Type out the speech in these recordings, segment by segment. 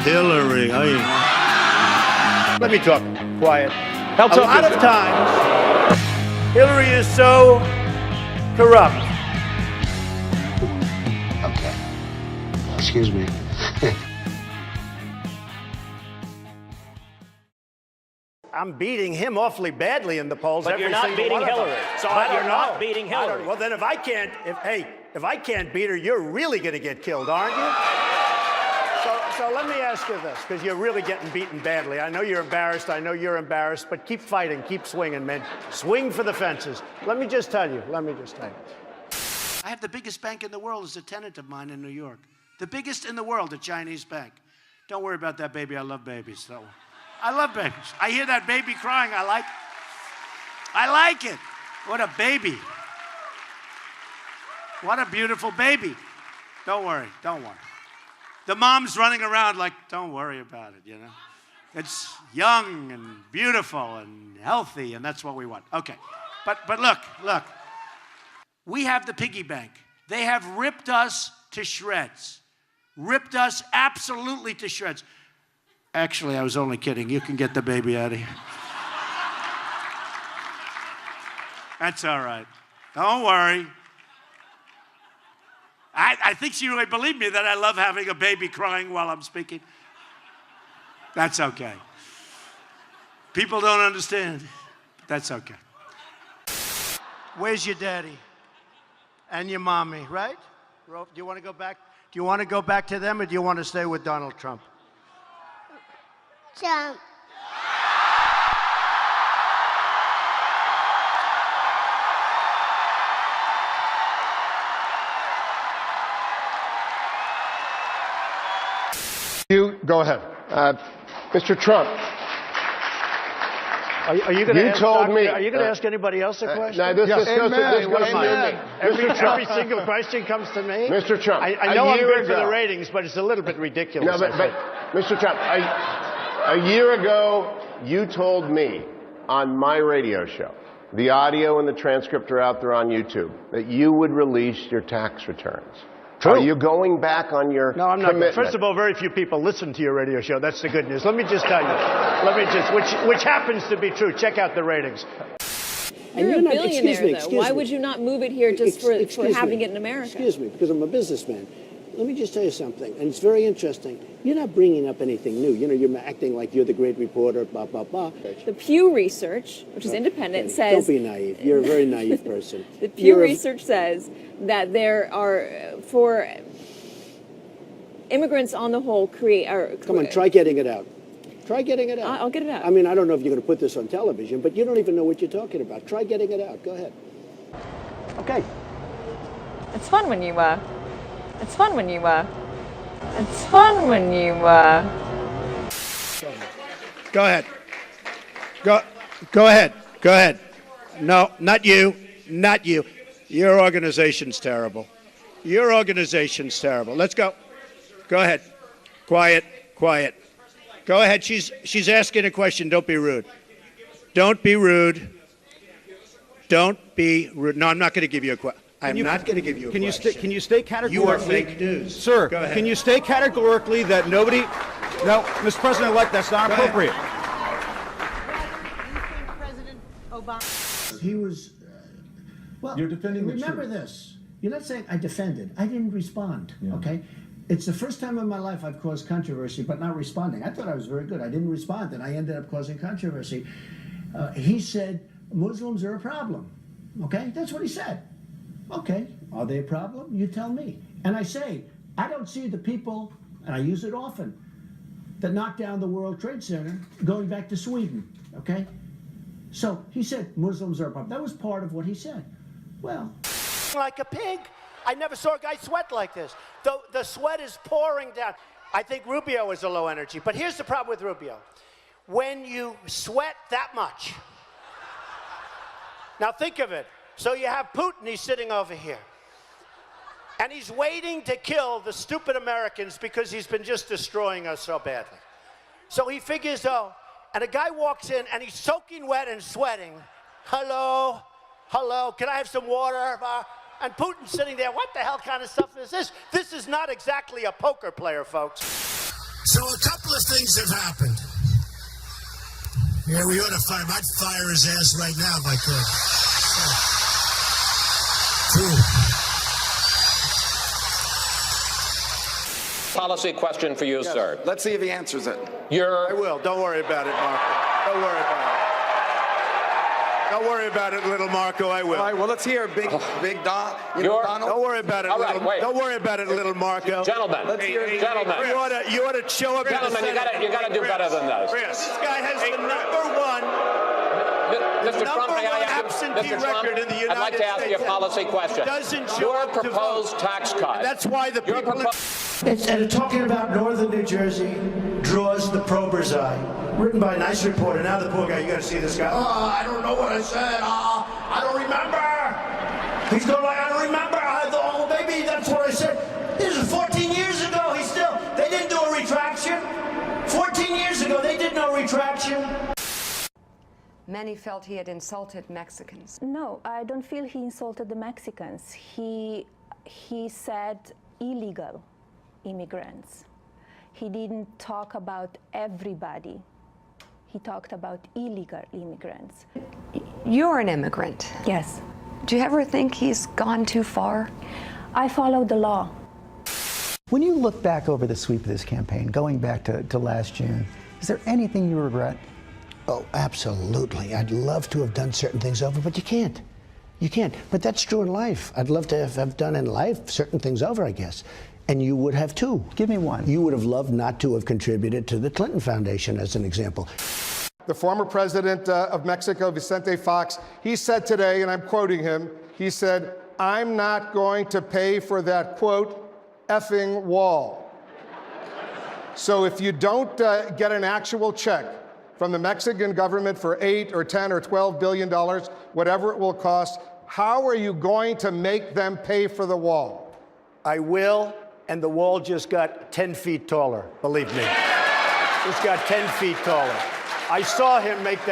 Hillary. Let me talk. Quiet. A lot of times, Hillary is so corrupt. Okay. Excuse me. I'm beating him awfully badly in the polls. But you're not beating Hillary. So But you're you're not beating Hillary. Well, then if I can't beat her, you're really going to get killed, aren't you? So let me ask you this, because you're really getting beaten badly. I know you're embarrassed. I know you're embarrassed. But keep fighting. Keep swinging, man. Swing for the fences. Let me just tell you. I have the biggest bank in the world as a tenant of mine in New York. The biggest in the world, a Chinese bank. Don't worry about that, baby. I love babies. So I love babies. I hear that baby crying. I like it. What a baby. What a beautiful baby. Don't worry. The mom's running around like, don't worry about it, you know. It's young and beautiful and healthy, and that's what we want. Okay. But look. We have the piggy bank. They have ripped us to shreds. Ripped us absolutely to shreds. Actually, I was only kidding. You can get the baby out of here. That's all right. Don't worry. I think she really believed me that I love having a baby crying while I'm speaking. That's okay. People don't understand. But that's okay. Where's your daddy and your mommy, right? Do you want to go back? Do you want to go back to them, or do you want to stay with Donald Trump? Trump. You go ahead. Mr. Trump. Are you going to ask? Are you going to uh, ask anybody else a question? No, this goes to me. Every single question comes to me. Mr. Trump, I know I'm good for the ratings, but it's a little bit ridiculous. No, but Mr. Trump, a year ago, you told me on my radio show, the audio and the transcript are out there on YouTube, that you would release your tax returns. True. Are you going back on your No, I'm not. commitment? First of all, very few people listen to your radio show. That's the good news. Let me just tell you. Which happens to be true. Check out the ratings. You're a billionaire, though. Why would you not move it here just for having it in America? Excuse me, because I'm a businessman. Let me just tell you something, and it's very interesting. You're not bringing up anything new. You know, you're acting like you're the great reporter, blah, blah, blah. The Pew Research, which is independent, says... Don't be naive. You're a very naive person. The Pew Research says that there are, for immigrants on the whole, Come on, try getting it out. Try getting it out. I'll get it out. I mean, I don't know if you're going to put this on television, but you don't even know what you're talking about. Try getting it out. Go ahead. Okay. It's fun when you, Go ahead. Go ahead. No, not you. Your organization's terrible. Let's go. Go ahead. Quiet. Go ahead. She's asking a question. Don't be rude. No, I'm not going to give you a question. I'm not going to give you a question. Can you state categorically? You are fake news. Sir, go ahead. Can you state categorically that nobody... No, Mr. President-elect, that's not appropriate. President Obama. He was... well, You're defending the remember truth. this. You're not saying I defended. I didn't respond, okay? It's the first time in my life I've caused controversy, but not responding. I thought I was very good. I didn't respond, and I ended up causing controversy. He said, Muslims are a problem, okay? That's what he said. Okay, are they a problem? You tell me. And I say, I don't see the people, and I use it often, that knocked down the World Trade Center going back to Sweden, okay? So he said Muslims are a problem. That was part of what he said. Well... Like a pig. I never saw a guy sweat like this. The sweat is pouring down. I think Rubio is a low energy, but here's the problem with Rubio. When you sweat that much, now think of it. So you have Putin, he's sitting over here. And he's waiting to kill the stupid Americans because he's been just destroying us so badly. So he figures, and a guy walks in and he's soaking wet and sweating. Hello, can I have some water? And Putin's sitting there, what the hell kind of stuff is this? This is not exactly a poker player, folks. So a couple of things have happened. Yeah, we ought to fire him. I'd fire his ass right now if I could. True. Policy question for you, sir. Let's see if he answers it. I will. Don't worry about it, Marco. Don't worry about it. Don't worry about it, little Marco. I will. All right, well, let's hear Big Don. Donald. Don't worry about it, right, little. Don't worry about it, little Marco. Gentlemen, gentlemen. You ought to show up. Gentlemen, you gotta do better than this. This guy has the number one. Mr. Trump, may I ask absentee Mr. Trump, record in the United I'd like to ask you a policy question. Doesn't show Your up to proposed vote. tax cut. And that's why the Your people. And talking about northern New Jersey draws the prober's eye. Written by a nice reporter. Now the poor guy, you got to see this guy. Oh, I don't know what I said. I don't remember. He's going like, I don't remember. I thought, oh, maybe that's what I said. This is 14 years ago. They didn't do a retraction. 14 years ago, they did no retraction. Many felt he had insulted Mexicans. No, I don't feel he insulted the Mexicans. He said illegal immigrants. He didn't talk about everybody. He talked about illegal immigrants. You're an immigrant. Yes. Do you ever think he's gone too far? I follow the law. When you look back over the sweep of this campaign, going back to last June, is there anything you regret? Oh, absolutely. I'd love to have done certain things over, but you can't. You can't. But that's true in life. I'd love to have done in life certain things over, I guess. And you would have too. Give me one. You would have loved not to have contributed to the Clinton Foundation, as an example. The former president of Mexico, Vicente Fox, he said today, and I'm quoting him, he said, "I'm not going to pay for that, quote, effing wall." So if you don't get an actual check from the Mexican government for $8 or $10 or $12 billion, whatever it will cost, how are you going to make them pay for the wall? I will, and the wall just got 10 feet taller, believe me. Just got 10 feet taller. I saw him make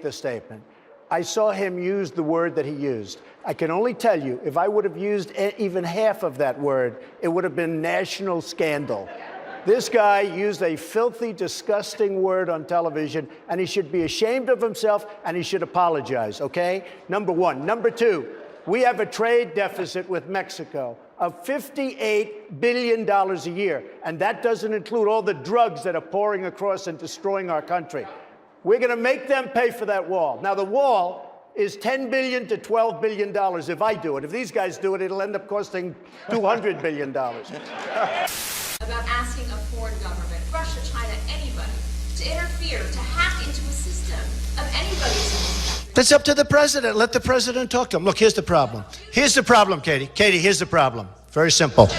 the statement. I saw him use the word that he used. I can only tell you, if I would have used even half of that word, it would have been national scandal. This guy used a filthy, disgusting word on television, and he should be ashamed of himself, and he should apologize, okay? Number one. Number two, we have a trade deficit with Mexico of $58 billion a year, and that doesn't include all the drugs that are pouring across and destroying our country. We're going to make them pay for that wall. Now, the wall is $10 billion to $12 billion if I do it. If these guys do it, it'll end up costing $200 billion. About asking a foreign government, Russia, China, anybody, to interfere, to hack into a system of anybody's. That's up to the president. Let the president talk to him. Look, here's the problem. Here's the problem, Katie. Katie, here's the problem. Very simple.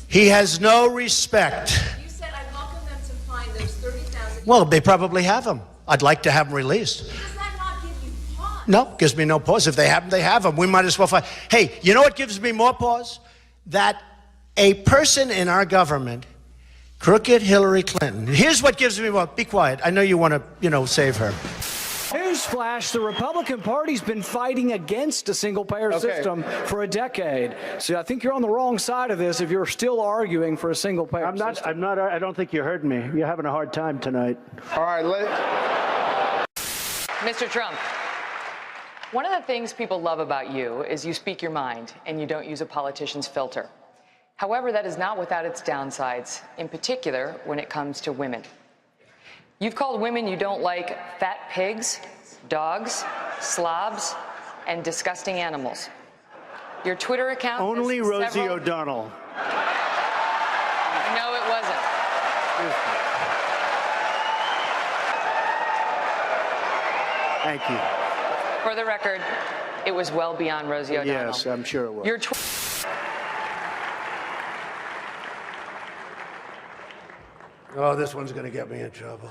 He has no respect. You said I welcome them to find those 30,000. Well, they probably have him. I'd like to have them released. Does that not give you pause? No, gives me no pause. If they have them, they have them. We might as well find. Hey, you know what gives me more pause? That a person in our government, crooked Hillary Clinton. Here's what gives me more. Be quiet. I know you want to, save her. Newsflash, the Republican Party's been fighting against a single-payer system for a decade. So I think you're on the wrong side of this if you're still arguing for a single-payer system. I don't think you heard me. You're having a hard time tonight. All right, Mr. Trump, one of the things people love about you is you speak your mind and you don't use a politician's filter. However, that is not without its downsides, in particular when it comes to women. You've called women you don't like fat pigs, dogs, slobs, and disgusting animals. Your Twitter account... Only Rosie O'Donnell. No, it wasn't. Thank you. For the record, it was well beyond Rosie O'Donnell. Yes, I'm sure it was. Your Oh, this one's going to get me in trouble.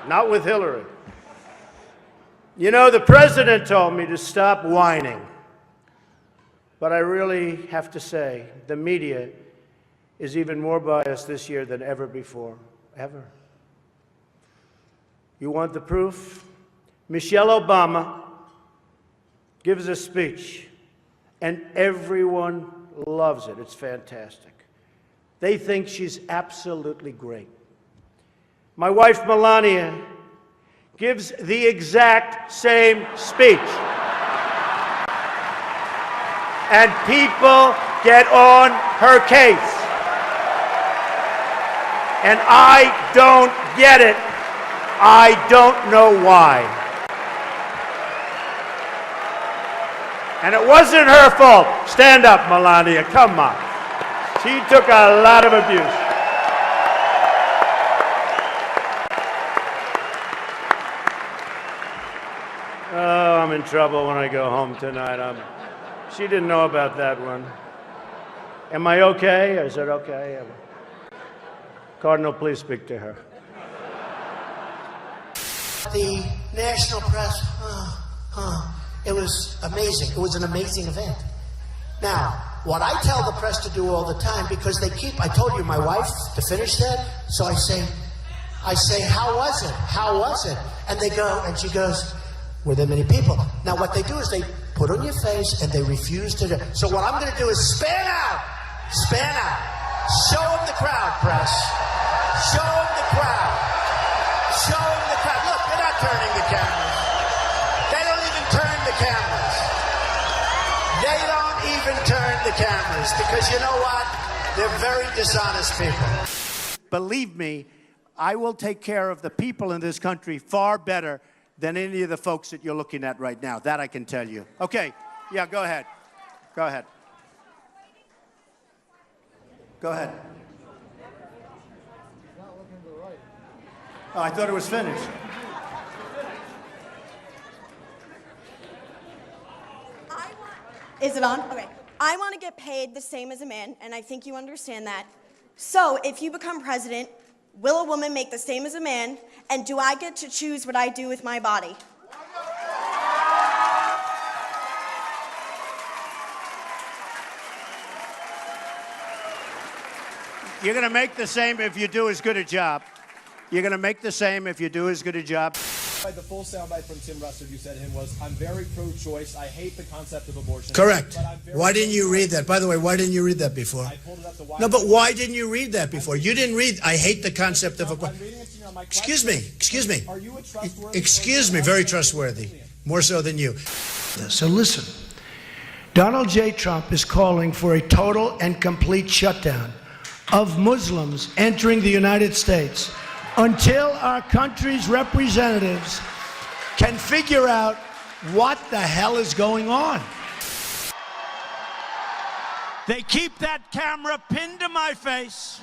Not with Hillary. You know, the president told me to stop whining. But I really have to say, the media is even more biased this year than ever before. Ever. You want the proof? Michelle Obama gives a speech, and everyone loves it. It's fantastic. They think she's absolutely great. My wife, Melania, gives the exact same speech. And people get on her case. And I don't get it. I don't know why. And it wasn't her fault. Stand up, Melania. Come on. She took a lot of abuse. Oh, I'm in trouble when I go home tonight. She didn't know about that one. Am I okay? I said, okay. Cardinal, please speak to her. The national press, it was amazing. It was an amazing event. Now, what I tell the press to do all the time, because they keep, I told you my wife to finish that, so I say, how was it? How was it? And they go, and she goes, were there many people? Now, what they do is they put on your face and they refuse to do. So what I'm going to do is span out. Show them the crowd, press. Show them the crowd. Show them the crowd. Look, they're not turning the cameras. They don't even turn the cameras. They don't even turn the cameras because you know what? They're very dishonest people. Believe me, I will take care of the people in this country far better than any of the folks that you're looking at right now. That I can tell you. Okay, yeah, go ahead. Go ahead. Go ahead. Oh, I thought it was finished. Is it on? Okay. I want to get paid the same as a man, and I think you understand that. So, if you become president, will a woman make the same as a man, and do I get to choose what I do with my body? You're going to make the same if you do as good a job. You're going to make the same if you do as good a job. The full soundbite from Tim Russert, you said to him, was, I'm very pro-choice. I hate the concept of abortion. Correct. Why didn't you read that? By the way, why didn't you read that before? I pulled it up to No, but why didn't you read that before? You didn't read, I hate the concept of abortion. Excuse me. Are you a trustworthy? Excuse me, very trustworthy. More so than you. So listen, Donald J. Trump is calling for a total and complete shutdown of Muslims entering the United States until our country's representatives can figure out what the hell is going on. They keep that camera pinned to my face.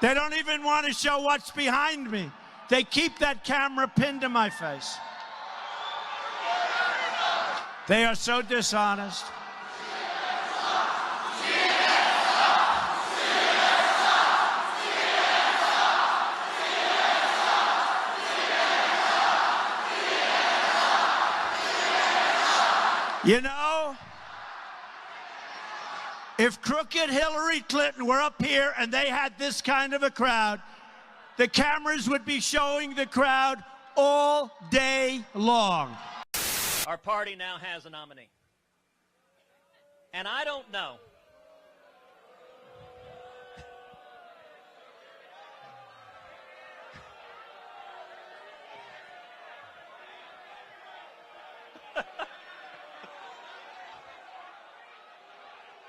They don't even want to show what's behind me. They keep that camera pinned to my face. They are so dishonest. You know, if crooked Hillary Clinton were up here and they had this kind of a crowd, the cameras would be showing the crowd all day long. Our party now has a nominee. And I don't know.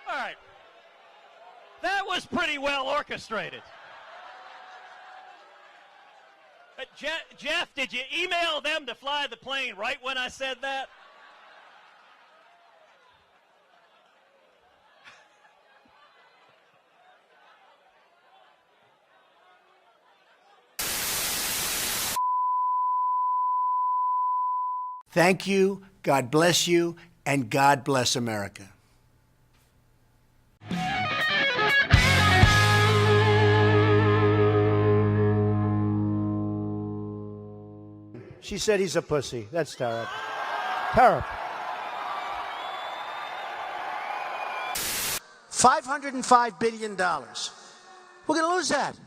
All right. That was pretty well orchestrated. Jeff, did you email them to fly the plane right when I said that? Thank you, God bless you, and God bless America. She said he's a pussy. That's terrible. Terrible. $505 billion. We're going to lose that.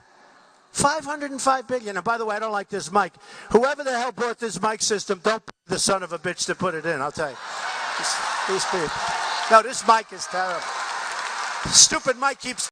$505 billion. And by the way, I don't like this mic. Whoever the hell bought this mic system, don't pay the son of a bitch to put it in, I'll tell you. These people. No, this mic is terrible. Stupid mic keeps